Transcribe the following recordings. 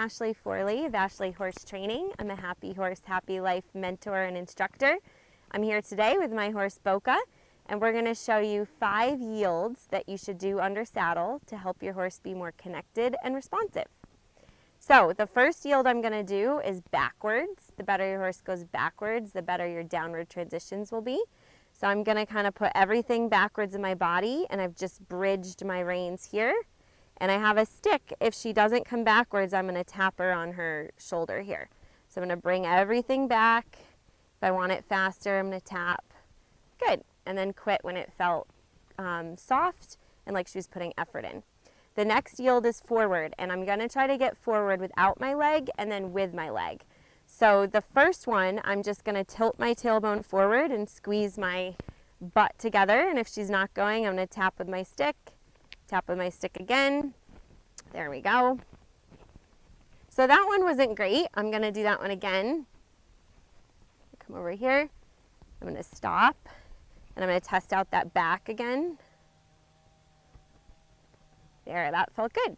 Ashley Forley of Ashley Horse Training. I'm a Happy Horse, Happy Life mentor and instructor. I'm here today with my horse Boca, and we're going to show you 5 yields that you should do under saddle to help your horse be more connected and responsive. So the first yield I'm going to do is backwards. The better your horse goes backwards, the better your downward transitions will be. So I'm going to kind of put everything backwards in my body, and I've just bridged my reins here. And I have a stick. If she doesn't come backwards, I'm going to tap her on her shoulder here. So I'm going to bring everything back. If I want it faster, I'm going to tap. Good. And then quit when it felt soft and like she was putting effort in. The next yield is forward, and I'm going to try to get forward without my leg and then with my leg. So the first one, I'm just going to tilt my tailbone forward and squeeze my butt together. And if she's not going, I'm going to tap with my stick. Tap with my stick again. There we go. So that one wasn't great. I'm going to do that one again. Come over here. I'm going to stop, and I'm going to test out that back again. There, that felt good.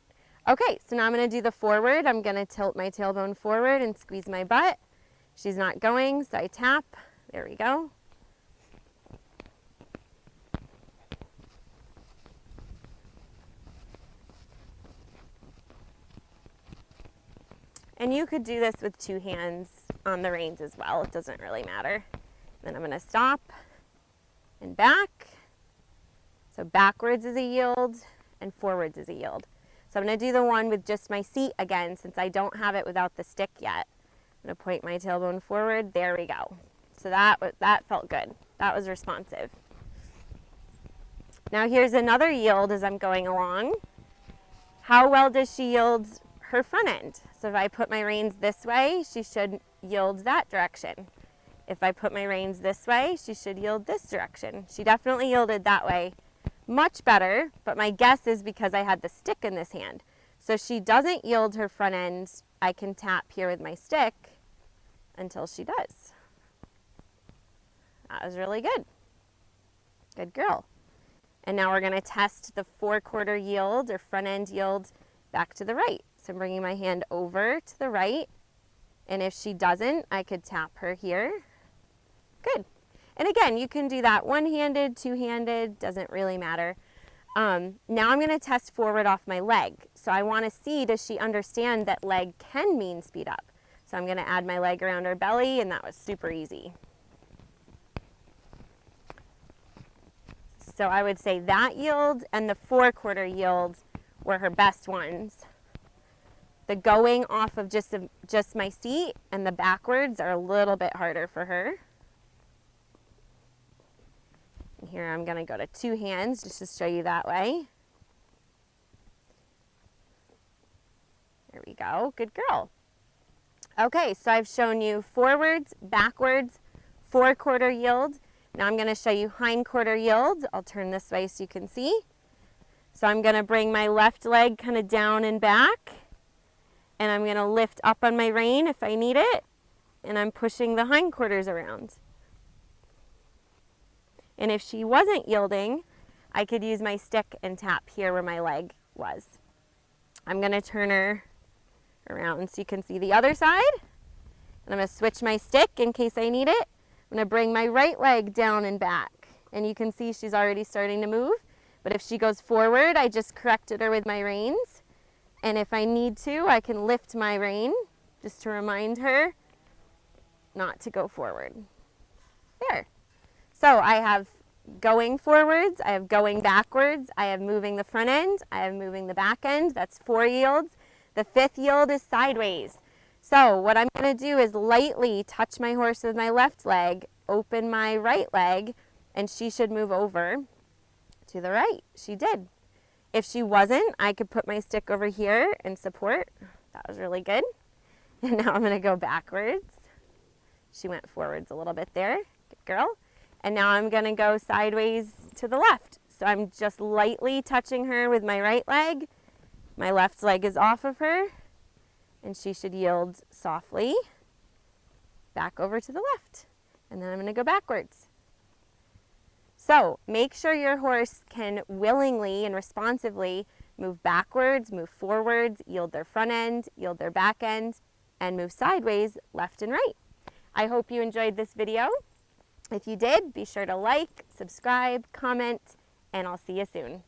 Okay, so now I'm going to do the forward. I'm going to tilt my tailbone forward and squeeze my butt. She's not going, so I tap. There we go. And you could do this with 2 hands on the reins as well. It doesn't really matter. Then I'm going to stop and back. So backwards is a yield and forwards is a yield. So I'm going to do the one with just my seat again since I don't have it without the stick yet. I'm going to point my tailbone forward. There we go. So that felt good. That was responsive. Now here's another yield as I'm going along. How well does she yield her front end? So if I put my reins this way, she should yield that direction. If I put my reins this way, she should yield this direction. She definitely yielded that way much better, but my guess is because I had the stick in this hand. So she doesn't yield her front end, I can tap here with my stick until she does. That was really good. Good girl. And now we're going to test the 4/4 yield or front end yield back to the right. So I'm bringing my hand over to the right, and if she doesn't, I could tap her here. Good. And again, you can do that one-handed, two-handed, doesn't really matter. Now I'm going to test forward off my leg. So I want to see, does she understand that leg can mean speed up? So I'm going to add my leg around her belly, and that was super easy. So I would say that yield and the 4/4 yield were her best ones. The going off of just my seat and the backwards are a little bit harder for her. And here I'm going to go to 2 hands just to show you that way. There we go. Good girl. Okay, so I've shown you forwards, backwards, 4/4 yield. Now I'm going to show you hind-quarter yield. I'll turn this way so you can see. So I'm going to bring my left leg kind of down and back. And I'm going to lift up on my rein if I need it. And I'm pushing the hindquarters around. And if she wasn't yielding, I could use my stick and tap here where my leg was. I'm going to turn her around so you can see the other side. And I'm going to switch my stick in case I need it. I'm going to bring my right leg down and back. And you can see she's already starting to move. But if she goes forward, I just corrected her with my reins. And if I need to, I can lift my rein just to remind her not to go forward. There. So I have going forwards, I have going backwards, I have moving the front end, I have moving the back end. That's 4 yields. The 5th yield is sideways. So what I'm going to do is lightly touch my horse with my left leg, open my right leg, and she should move over to the right. She did. If she wasn't, I could put my stick over here and support. That was really good. And now I'm going to go backwards. She went forwards a little bit there. Good girl. And now I'm going to go sideways to the left. So I'm just lightly touching her with my right leg. My left leg is off of her. And she should yield softly back over to the left. And then I'm going to go backwards. So make sure your horse can willingly and responsively move backwards, move forwards, yield their front end, yield their back end, and move sideways, left and right. I hope you enjoyed this video. If you did, be sure to like, subscribe, comment, and I'll see you soon.